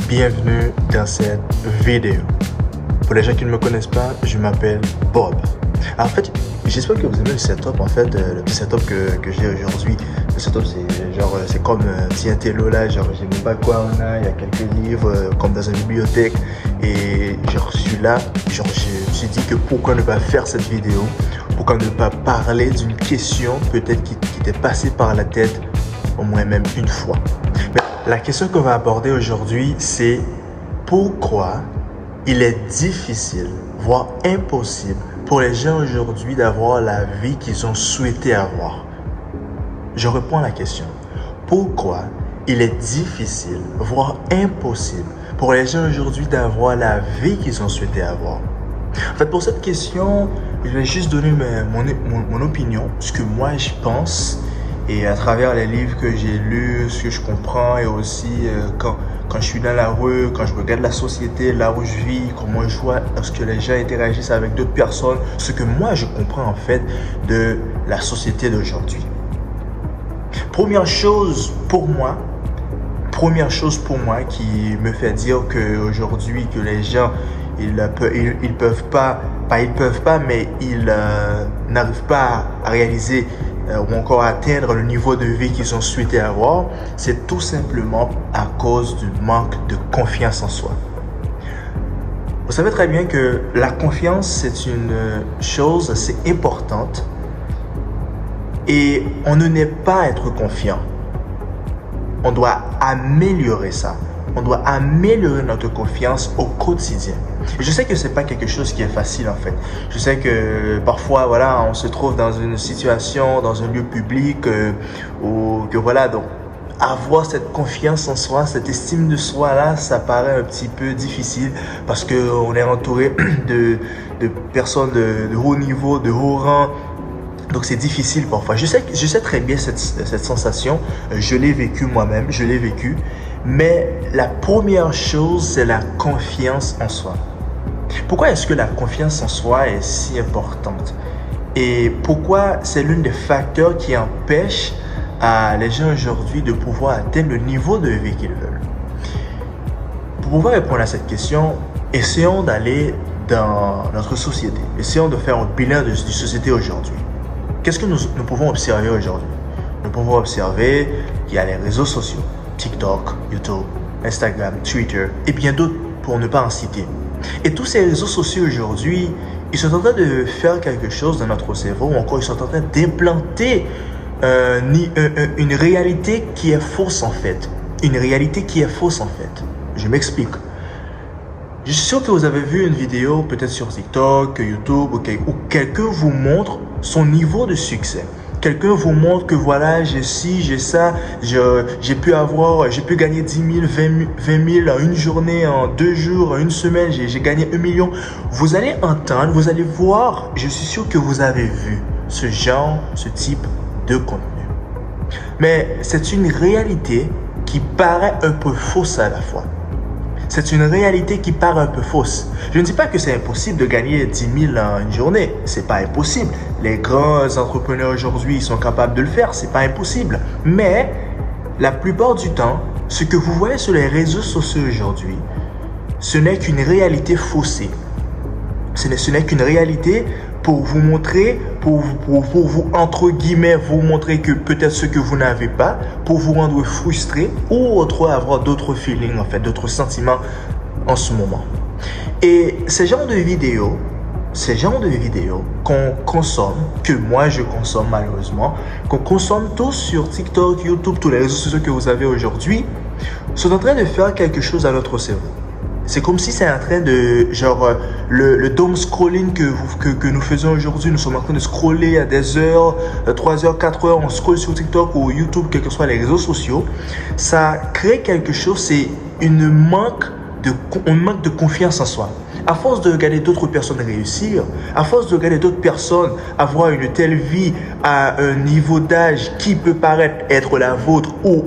bienvenue dans cette vidéo. Pour les gens qui ne me connaissent pas, je m'appelle Bob. En fait, j'espère que vous aimez le setup, le petit setup que j'ai aujourd'hui. Le setup, c'est comme un petit intello là, j'ai mon bac Corona, il y a quelques livres, comme dans une bibliothèque. Et je suis là, je me suis dit que pourquoi ne pas faire cette vidéo? Pourquoi ne pas parler d'une question peut-être qui t'est passée par la tête au moins même une fois? Mais la question qu'on va aborder aujourd'hui, c'est pourquoi il est difficile, voire impossible, pour les gens aujourd'hui d'avoir la vie qu'ils ont souhaité avoir. Je réponds à la question. Pourquoi il est difficile, voire impossible, pour les gens aujourd'hui d'avoir la vie qu'ils ont souhaité avoir? En fait, pour cette question, je vais juste donner mon opinion, ce que moi je pense, et à travers les livres que j'ai lus, ce que je comprends, et aussi quand je suis dans la rue, quand je regarde la société, là où je vis, comment je vois lorsque les gens interagissent avec d'autres personnes, ce que moi je comprends en fait de la société d'aujourd'hui. Première chose pour moi qui me fait dire qu'aujourd'hui que les gens ils n'arrivent pas à réaliser ou encore à atteindre le niveau de vie qu'ils ont souhaité avoir, c'est tout simplement à cause du manque de confiance en soi. Vous savez très bien que la confiance, c'est une chose assez importante et on ne naît pas à être confiant. On doit améliorer ça. On doit améliorer notre confiance au quotidien. Et je sais que c'est pas quelque chose qui est facile en fait. Je sais que parfois on se trouve dans une situation, dans un lieu public donc avoir cette confiance en soi, cette estime de soi là, ça paraît un petit peu difficile parce que on est entouré de personnes de haut niveau, de haut rang. Donc c'est difficile parfois. Je sais très bien cette sensation. Je l'ai vécu moi-même, Mais la première chose, c'est la confiance en soi. Pourquoi est-ce que la confiance en soi est si importante? Et pourquoi c'est l'un des facteurs qui empêche les gens aujourd'hui de pouvoir atteindre le niveau de vie qu'ils veulent? Pour pouvoir répondre à cette question, essayons d'aller dans notre société. Essayons de faire un bilan de société aujourd'hui. Qu'est-ce que nous pouvons observer aujourd'hui? Nous pouvons observer qu'il y a les réseaux sociaux, TikTok, YouTube, Instagram, Twitter et bien d'autres pour ne pas en citer. Et tous ces réseaux sociaux aujourd'hui, ils sont en train de faire quelque chose dans notre cerveau ou encore ils sont en train d'implanter une réalité qui est fausse en fait. Je m'explique. Je suis sûr que vous avez vu une vidéo peut-être sur TikTok, YouTube où quelqu'un vous montre son niveau de succès. Quelqu'un vous montre que voilà, j'ai ci, j'ai ça, j'ai pu gagner 10 000, 20 000 en une journée, en 2 jours, en une semaine, j'ai gagné 1 million. Vous allez entendre, vous allez voir, je suis sûr que vous avez vu ce type de contenu. Mais c'est une réalité qui paraît un peu fausse à la fois. C'est une réalité qui paraît un peu fausse. Je ne dis pas que c'est impossible de gagner 10 000 en une journée. C'est pas impossible. Les grands entrepreneurs aujourd'hui sont capables de le faire. C'est pas impossible. Mais la plupart du temps, ce que vous voyez sur les réseaux sociaux aujourd'hui, ce n'est qu'une réalité faussée. Ce n'est qu'une réalité pour vous montrer, pour vous, entre guillemets, vous montrer que peut-être ce que vous n'avez pas, pour vous rendre frustré ou avoir d'autres feelings, en fait, d'autres sentiments en ce moment. Et ces genres de vidéos qu'on consomme, que moi je consomme malheureusement, qu'on consomme tous sur TikTok, YouTube, tous les réseaux sociaux que vous avez aujourd'hui, sont en train de faire quelque chose à notre cerveau. C'est comme si c'est en train de, le doom scrolling que nous faisons aujourd'hui. Nous sommes en train de scroller à des heures, 3 heures, 4 heures, on scrolle sur TikTok ou YouTube, quels que soient les réseaux sociaux. Ça crée quelque chose, c'est un manque de confiance en soi. À force de regarder d'autres personnes réussir, à force de regarder d'autres personnes avoir une telle vie à un niveau d'âge qui peut paraître être la vôtre ou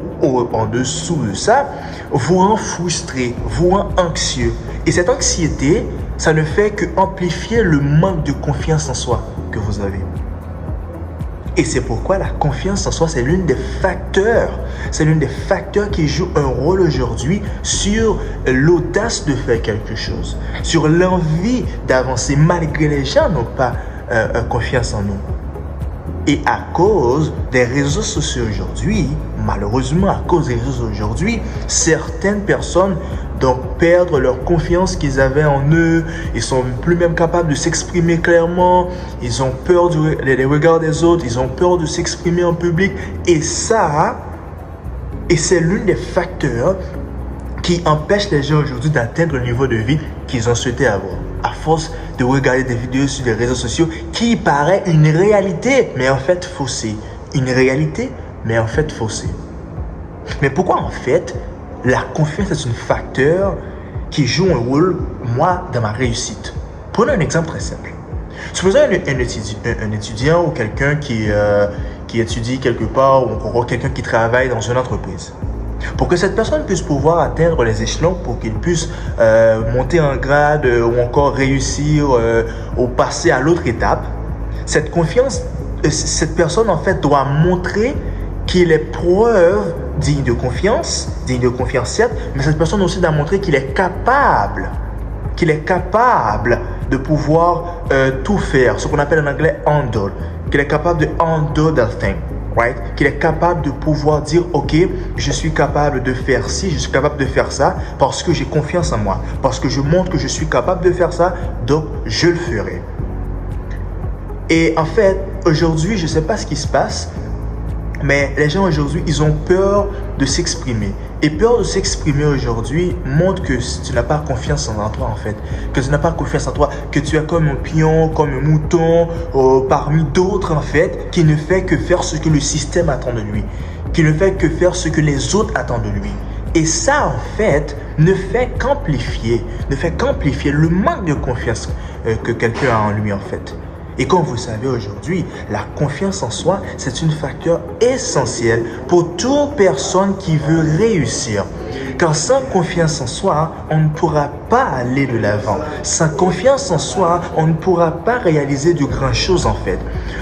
en dessous de ça, vous rend frustré, vous rend anxieux. Et cette anxiété, ça ne fait que amplifier le manque de confiance en soi que vous avez. Et c'est pourquoi la confiance en soi, c'est l'une des facteurs qui joue un rôle aujourd'hui sur l'audace de faire quelque chose, sur l'envie d'avancer malgré les gens n'ont pas confiance en nous. Et à cause des réseaux sociaux aujourd'hui, malheureusement à cause des réseaux aujourd'hui, certaines personnes donc perdent leur confiance qu'ils avaient en eux, ils sont plus même capables de s'exprimer clairement, ils ont peur des regards des autres, ils ont peur de s'exprimer en public et c'est l'un des facteurs qui empêche les gens aujourd'hui d'atteindre le niveau de vie qu'ils ont souhaité avoir. À force de regarder des vidéos sur les réseaux sociaux qui paraît une réalité, mais en fait faussée. Une réalité, mais en fait faussée. Mais pourquoi en fait la confiance est un facteur qui joue un rôle, moi, dans ma réussite? Prenons un exemple très simple. Supposons un étudiant ou quelqu'un qui étudie quelque part ou encore quelqu'un qui travaille dans une entreprise. Pour que cette personne puisse pouvoir atteindre les échelons, pour qu'il puisse monter en grade ou encore réussir ou passer à l'autre étape, cette personne en fait doit montrer qu'il est preuve digne de confiance certes, mais cette personne aussi doit montrer qu'il est capable de pouvoir tout faire, ce qu'on appelle en anglais handle, qu'il est capable de handle that thing. Right? Qu'il est capable de pouvoir dire ok, je suis capable de faire ci, je suis capable de faire ça parce que j'ai confiance en moi, parce que je montre que je suis capable de faire ça, donc je le ferai. Et en fait, aujourd'hui, je ne sais pas ce qui se passe, mais les gens aujourd'hui, ils ont peur de s'exprimer. Et peur de s'exprimer aujourd'hui montre que tu n'as pas confiance en toi en fait. Que tu n'as pas confiance en toi, que tu es comme un pion, comme un mouton, parmi d'autres en fait, qui ne fait que faire ce que le système attend de lui. Qui ne fait que faire ce que les autres attendent de lui. Et ça en fait ne fait qu'amplifier le manque de confiance que quelqu'un a en lui en fait. Et comme vous savez aujourd'hui, la confiance en soi, c'est un facteur essentiel pour toute personne qui veut réussir. Car sans confiance en soi, on ne pourra pas aller de l'avant. Sans confiance en soi, on ne pourra pas réaliser de grandes choses en fait.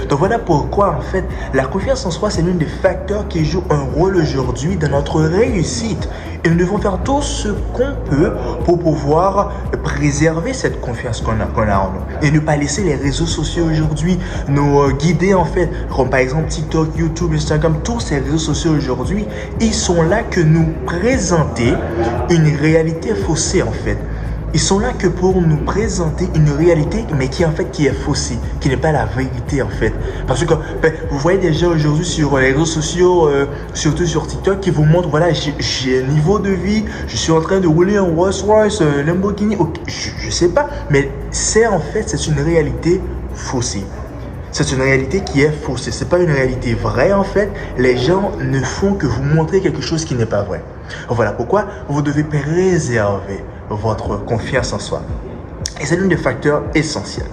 Donc voilà pourquoi en fait, la confiance en soi, c'est l'un des facteurs qui joue un rôle aujourd'hui dans notre réussite. Et nous devons faire tout ce qu'on peut pour pouvoir préserver cette confiance qu'on a en nous. Et ne pas laisser les réseaux sociaux aujourd'hui nous guider en fait. Comme par exemple TikTok, YouTube, Instagram, tous ces réseaux sociaux aujourd'hui, ils sont là que nous présenter une réalité faussée en fait. Ils sont là que pour nous présenter une réalité, mais qui est faussée, qui n'est pas la vérité en fait. Parce que vous voyez des gens aujourd'hui sur les réseaux sociaux, surtout sur TikTok, qui vous montrent, voilà, j'ai un niveau de vie, je suis en train de rouler un Rolls-Royce, Lamborghini, okay, je sais pas, mais c'est une réalité faussée. C'est une réalité qui est faussée. C'est pas une réalité vraie en fait. Les gens ne font que vous montrer quelque chose qui n'est pas vrai. Voilà pourquoi vous devez préserver votre confiance en soi. Et c'est l'un des facteurs essentiels.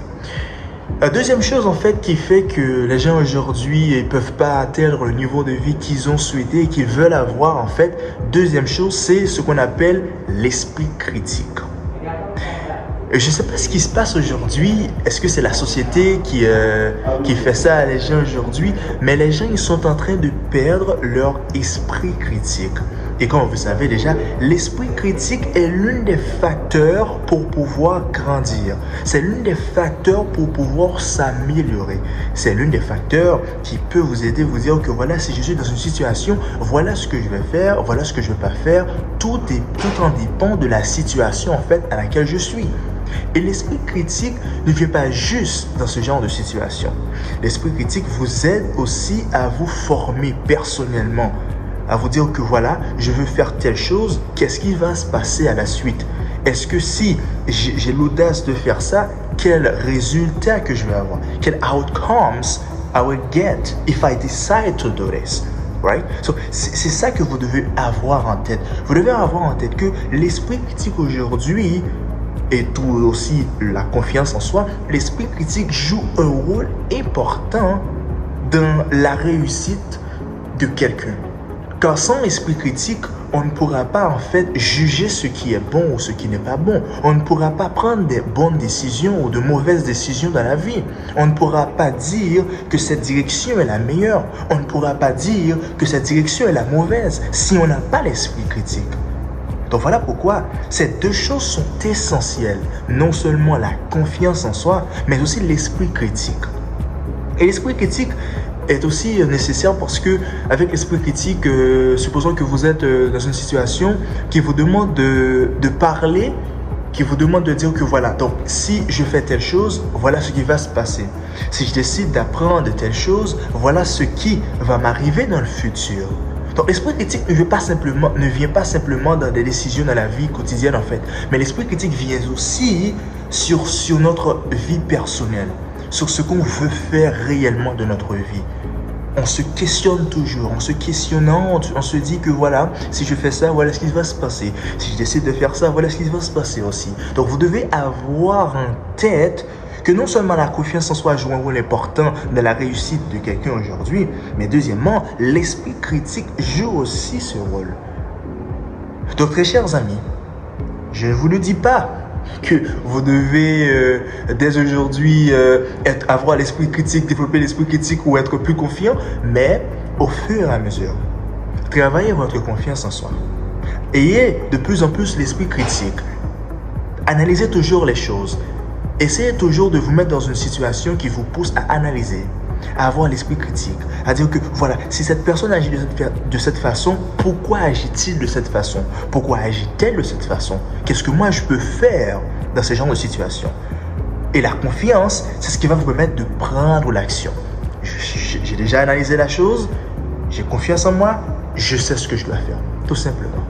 La deuxième chose en fait qui fait que les gens aujourd'hui ne peuvent pas atteindre le niveau de vie qu'ils ont souhaité et qu'ils veulent avoir en fait, deuxième chose, c'est ce qu'on appelle l'esprit critique. Je ne sais pas ce qui se passe aujourd'hui. Est-ce que c'est la société qui fait ça à les gens aujourd'hui? Mais les gens, ils sont en train de perdre leur esprit critique. Et comme vous savez déjà, l'esprit critique est l'un des facteurs pour pouvoir grandir. C'est l'un des facteurs pour pouvoir s'améliorer. C'est l'un des facteurs qui peut vous aider, vous dire que voilà, si je suis dans une situation, voilà ce que je vais faire, voilà ce que je ne vais pas faire. Tout en dépend de la situation en fait à laquelle je suis. Et l'esprit critique ne vient pas juste dans ce genre de situation. L'esprit critique vous aide aussi à vous former personnellement, à vous dire que voilà, je veux faire telle chose, qu'est-ce qui va se passer à la suite? Est-ce que si j'ai l'audace de faire ça, quel résultat que je vais avoir? Quels outcomes I will get if I decide to do this? Right? So, c'est ça que vous devez avoir en tête. Vous devez avoir en tête que l'esprit critique aujourd'hui et tout aussi la confiance en soi, l'esprit critique joue un rôle important dans la réussite de quelqu'un. Car sans esprit critique, on ne pourra pas en fait juger ce qui est bon ou ce qui n'est pas bon. On ne pourra pas prendre des bonnes décisions ou de mauvaises décisions dans la vie. On ne pourra pas dire que cette direction est la meilleure. On ne pourra pas dire que cette direction est la mauvaise si on n'a pas l'esprit critique. Donc voilà pourquoi ces deux choses sont essentielles. Non seulement la confiance en soi, mais aussi l'esprit critique. Et l'esprit critique est aussi nécessaire parce que avec l'esprit critique, supposons que vous êtes dans une situation qui vous demande de parler, qui vous demande de dire que voilà, donc si je fais telle chose, voilà ce qui va se passer. Si je décide d'apprendre telle chose, voilà ce qui va m'arriver dans le futur. Donc l'esprit critique ne vient pas simplement dans des décisions dans la vie quotidienne en fait, mais l'esprit critique vient aussi sur notre vie personnelle, sur ce qu'on veut faire réellement de notre vie. On se questionne toujours, en se questionnant, on se dit que voilà, si je fais ça, voilà ce qui va se passer. Si je décide de faire ça, voilà ce qui va se passer aussi. Donc vous devez avoir en tête que non seulement la confiance en soi joue un rôle important dans la réussite de quelqu'un aujourd'hui, mais deuxièmement, l'esprit critique joue aussi ce rôle. Donc très chers amis, je ne vous le dis pas que vous devez dès aujourd'hui avoir l'esprit critique, développer l'esprit critique ou être plus confiant, mais au fur et à mesure, travaillez votre confiance en soi. Ayez de plus en plus l'esprit critique. Analysez toujours les choses. Essayez toujours de vous mettre dans une situation qui vous pousse à analyser, à avoir l'esprit critique, à dire que voilà, si cette personne agit de cette façon, pourquoi agit-il de cette façon? Pourquoi agit-elle de cette façon? Qu'est-ce que moi je peux faire dans ce genre de situation? Et la confiance, c'est ce qui va vous permettre de prendre l'action. J'ai déjà analysé la chose, j'ai confiance en moi, je sais ce que je dois faire, tout simplement.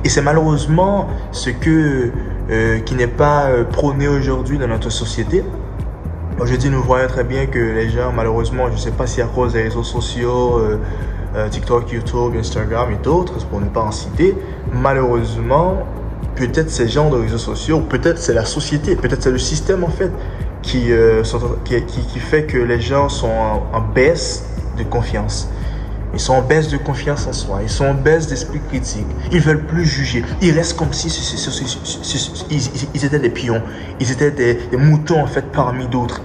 Et c'est malheureusement ce qui n'est pas prôné aujourd'hui dans notre société. Aujourd'hui, nous voyons très bien que les gens, malheureusement, je ne sais pas si à cause des réseaux sociaux, TikTok, YouTube, Instagram et d'autres, pour ne pas en citer, malheureusement, peut-être ces genres de réseaux sociaux, peut-être c'est la société, peut-être c'est le système en fait, qui fait que les gens sont en baisse de confiance. Ils sont en baisse de confiance en soi. Ils sont en baisse d'esprit critique. Ils ne veulent plus juger. Ils restent comme si ils étaient des pions. Ils étaient des moutons en fait parmi d'autres.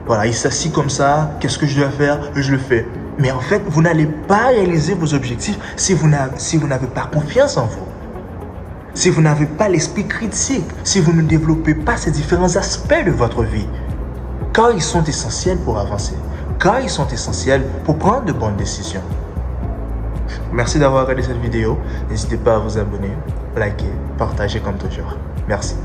Voilà, ils s'assient comme ça. Qu'est-ce que je dois faire? Je le fais. Mais en fait, vous n'allez pas réaliser vos objectifs si vous n'avez pas confiance en vous. Si vous n'avez pas l'esprit critique. Si vous ne développez pas ces différents aspects de votre vie. Car ils sont essentiels pour avancer. Car ils sont essentiels pour prendre de bonnes décisions. Merci d'avoir regardé cette vidéo. N'hésitez pas à vous abonner, liker, partager comme toujours. Merci.